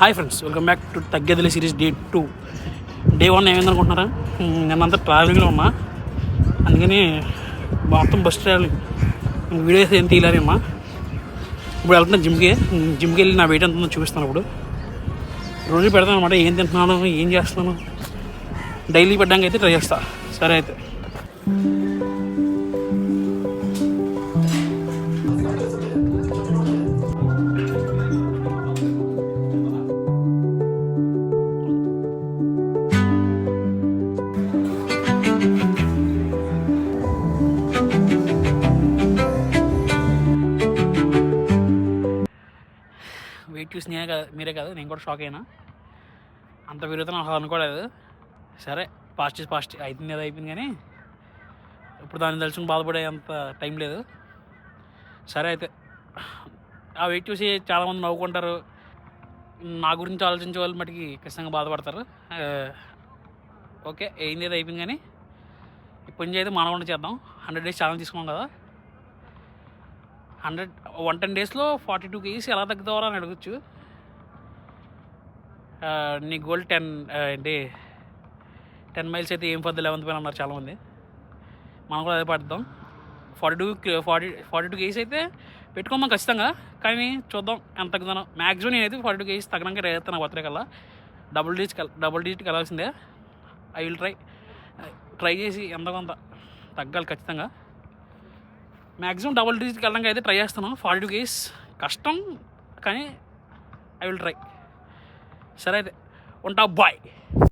Hi friends, welcome back to తగ్గేదిలే series day 2. Day 1 ఏమైందనుకుంటున్నారా? నేనంతా ట్రావెలింగ్లో ఉన్నా, అందుకని మొత్తం బస్ ట్రావెలింగ్ వీడియోస్ ఏం తీయలేరమ్మా. ఇప్పుడు వెళ్తున్నా జిమ్కి వెళ్ళి నా వెయిట్ ఎంత ఉందో చూపిస్తాను. ఇప్పుడు రోజు పెడతాను అనమాట, ఏం తింటున్నాను, ఏం చేస్తున్నాను, డైలీ పెట్టడానికి అయితే ట్రై చేస్తా. సరే అయితే వెయిట్ చూసి మీరే కాదు, నేను కూడా షాక్ అయినా. అంత పెరుగుతున్నా అనుకోలేదు. సరే, ఫాస్ట్ అయిపోయింది ఏదో అయిపోయింది, కానీ ఇప్పుడు దాన్ని తెలుసుకుని బాధపడే అంత టైం లేదు. సరే అయితే ఆ వెయిట్ చూసి చాలామంది నవ్వుకుంటారు, నా గురించి ఆలోచించే వాళ్ళు మటుకి ఖచ్చితంగా బాధపడతారు. ఓకే, ఏంది ఏదో అయిపోయింది, కానీ ఇప్పటి నుంచి అయితే మానకుండా చేద్దాం. 100 days ఛాలెంజ్ తీసుకున్నాం కదా. 110 daysలో 42 kgs ఎలా తగ్గుతావరా అని అడగచ్చు. నీ గోల్ 10 miles అయితే ఏం పొద్దు 11th పైన అన్నారు చాలామంది. మనం కూడా అదే పడతాం. 42 kgs అయితే పెట్టుకుందాం ఖచ్చితంగా, కానీ చూద్దాం ఎంత తగ్గుతానో. మ్యాక్సిమం నేనైతే 42 kgs తగ్గడానికి రేస్తాను. నా బర్త్డే కల్లా డబుల్ డిజిట్కి వెళ్ళాల్సిందే. ఐ విల్ ట్రై చేసి ఎంత కొంత తగ్గాలి ఖచ్చితంగా. మ్యాక్సిమం డబుల్ డిజిట్కి వెళ్ళడానికి అయితే ట్రై చేస్తాను. 42 kgs కష్టం, కానీ ఐ విల్ ట్రై. సరే అయితే ఉంటా, బాయ్.